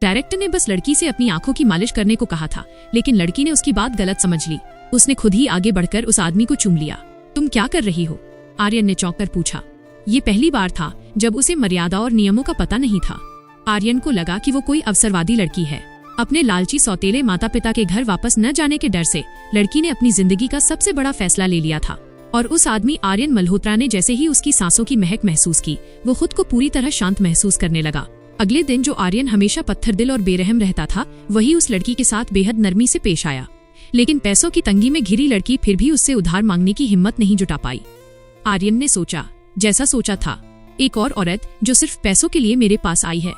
Director ने बस लड़की से अपनी आंखों की मालिश करने को कहा था, लेकिन लड़की ने उसकी बात गलत समझ ली। उसने खुद ही आगे बढ़कर उस आदमी को चूम लिया। तुम क्या कर रही हो? आर्यन ने चौंक कर पूछा। ये पहली बार था जब उसे मर्यादा और नियमों का पता नहीं था। आर्यन को लगा कि वो कोई अवसरवादी लड़की है। अपने लालची सौतेले माता पिता के घर वापस न जाने के डर से लड़की ने अपनी जिंदगी का सबसे बड़ा फैसला ले लिया था। और उस आदमी आर्यन मल्होत्रा ने जैसे ही उसकी सांसों की महक महसूस की, वो खुद को पूरी तरह शांत महसूस करने लगा। अगले दिन जो आर्यन हमेशा पत्थर दिल और बेरहम रहता था, वही उस लड़की के साथ बेहद नरमी से पेश आया। लेकिन पैसों की तंगी में घिरी लड़की फिर भी उससे उधार मांगने की हिम्मत नहीं जुटा पाई। आर्यन ने सोचा, जैसा सोचा था, एक और औरत जो सिर्फ पैसों के लिए मेरे पास आई है।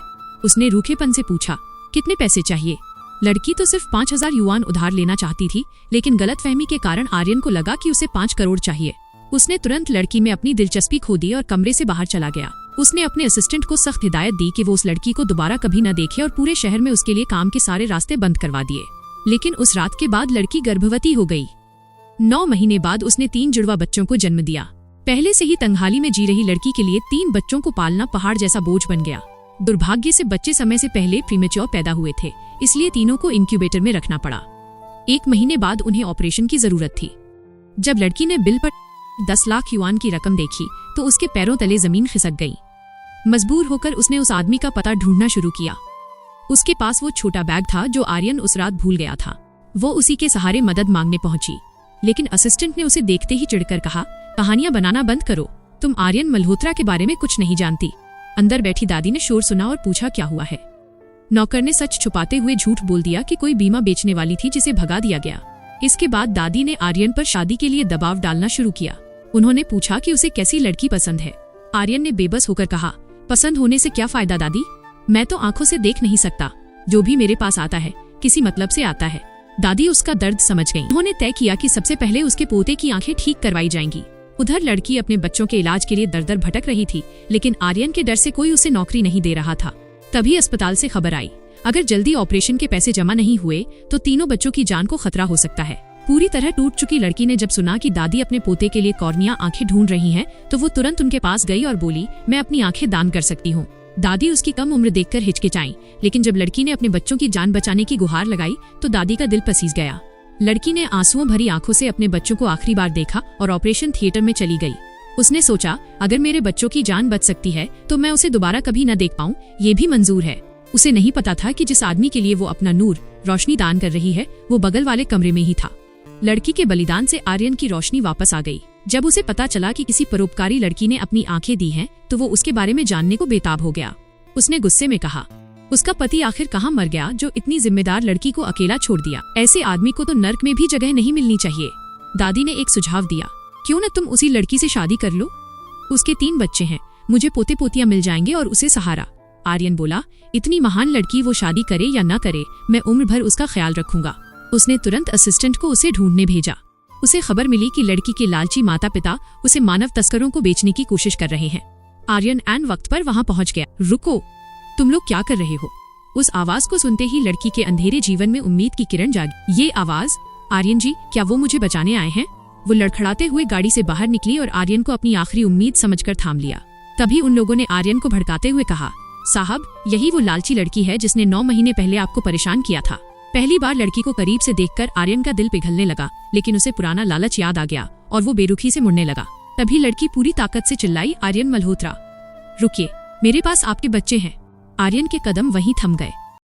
उसने रूखेपन से पूछा, कितने पैसे चाहिए? लड़की तो सिर्फ 5000 युआन उधार लेना चाहती थी, लेकिन गलतफहमी के कारण आर्यन को लगा कि उसे 5 करोड़ चाहिए। उसने तुरंत लड़की में अपनी दिलचस्पी खो दी और कमरे से बाहर चला गया। उसने अपने असिस्टेंट को सख्त हिदायत दी कि वो उस लड़की को दोबारा कभी न देखे और पूरे शहर में उसके लिए काम के सारे रास्ते बंद करवा दिए। लेकिन उस रात के बाद लड़की गर्भवती हो गई। 9 महीने बाद उसने 3 जुड़वा बच्चों को जन्म दिया। पहले से ही तंगहाली में जी रही लड़की के लिए 3 बच्चों को पालना पहाड़ जैसा बोझ बन गया। दुर्भाग्य से बच्चे समय से पहले प्रीमेच्योर पैदा हुए थे, इसलिए तीनों को इंक्यूबेटर में रखना पड़ा। 1 महीने बाद उन्हें ऑपरेशन की जरूरत थी। जब लड़की ने बिल पर 10 लाख युआन की रकम देखी तो उसके पैरों तले जमीन खिसक गई। मजबूर होकर उसने उस आदमी का पता ढूंढना शुरू किया। उसके पास वो छोटा बैग था जो आर्यन उस रात भूल गया था। वो उसी के सहारे मदद मांगने पहुंची, लेकिन असिस्टेंट ने उसे देखते ही चिढ़कर कहा, कहानियां बनाना बंद करो, तुम आर्यन मल्होत्रा के बारे में कुछ नहीं जानती। अंदर बैठी दादी ने शोर सुना और पूछा, क्या हुआ है? नौकर ने सच छुपाते हुए झूठ बोल दिया कि कोई बीमा बेचने वाली थी जिसे भगा दिया गया। इसके बाद दादी ने आर्यन पर शादी के लिए दबाव डालना शुरू किया। उन्होंने पूछा कि उसे कैसी लड़की पसंद है। आर्यन ने बेबस होकर कहा, पसंद होने से क्या फायदा दादी, मैं तो आंखों से देख नहीं सकता। जो भी मेरे पास आता है किसी मतलब से आता है। दादी उसका दर्द समझ गईं। उन्होंने तय किया कि सबसे पहले उसके पोते की आंखें ठीक करवाई जाएंगी। उधर लड़की अपने बच्चों के इलाज के लिए दर-दर भटक रही थी, लेकिन आर्यन के डर से कोई उसे नौकरी नहीं दे रहा था। तभी अस्पताल से खबर आई, अगर जल्दी ऑपरेशन के पैसे जमा नहीं हुए तो तीनों बच्चों की जान को खतरा हो सकता है। पूरी तरह टूट चुकी लड़की ने जब सुना कि दादी अपने पोते के लिए कॉर्निया आंखें ढूंढ रही हैं, तो वो तुरंत उनके पास गई और बोली, मैं अपनी आंखें दान कर सकती हूँ। दादी उसकी कम उम्र देखकर हिचकिचाई, लेकिन जब लड़की ने अपने बच्चों की जान बचाने की गुहार लगाई तो दादी का दिल पसीज गया। लड़की ने आंसुओं भरी आंखों से अपने बच्चों को आखिरी बार देखा और ऑपरेशन थिएटर में चली गई। उसने सोचा, अगर मेरे बच्चों की जान बच सकती है तो मैं उसे दोबारा कभी न देख पाऊं, ये भी मंजूर है। उसे नहीं पता था कि जिस आदमी के लिए वो अपना नूर रोशनी दान कर रही है, वो बगल वाले कमरे में ही था। लड़की के बलिदान से आर्यन की रोशनी वापस आ गई। जब उसे पता चला कि किसी परोपकारी लड़की ने अपनी आंखें दी हैं, तो वो उसके बारे में जानने को बेताब हो गया। उसने गुस्से में कहा, उसका पति आखिर कहाँ मर गया जो इतनी जिम्मेदार लड़की को अकेला छोड़ दिया। ऐसे आदमी को तो नर्क में भी जगह नहीं मिलनी चाहिए। दादी ने एक सुझाव दिया, क्यों न तुम उसी लड़की से शादी कर लो, उसके 3 बच्चे हैं, मुझे पोते पोतियां मिल जाएंगे और उसे सहारा। आर्यन बोला, इतनी महान लड़की वो शादी करे या न करे, मैं उम्र भर उसका ख्याल रखूंगा। उसने तुरंत असिस्टेंट को उसे ढूंढने भेजा। उसे खबर मिली कि लड़की के लालची माता पिता उसे मानव तस्करों को बेचने की कोशिश कर रहे हैं। आर्यन ऐन वक्त पर वहाँ पहुँच गया। रुको, तुम लोग क्या कर रहे हो? उस आवाज को सुनते ही लड़की के अंधेरे जीवन में उम्मीद की किरण जागी। ये आवाज, आर्यन जी, क्या वो मुझे बचाने आए हैं? वो लड़खड़ाते हुए गाड़ी से बाहर निकली और आर्यन को अपनी आखिरी उम्मीद समझकर थाम लिया। तभी उन लोगों ने आर्यन को भड़काते हुए कहा, साहब, यही वो लालची लड़की है जिसने 9 महीने पहले आपको परेशान किया था। पहली बार लड़की को करीब से देखकर आर्यन का दिल पिघलने लगा, लेकिन उसे पुराना लालच याद आ गया और वो बेरुखी से मुड़ने लगा। तभी लड़की पूरी ताकत से चिल्लाई, आर्यन मल्होत्रा, रुकिए, मेरे पास आपके बच्चे हैं। आर्यन के कदम वहीं थम गए।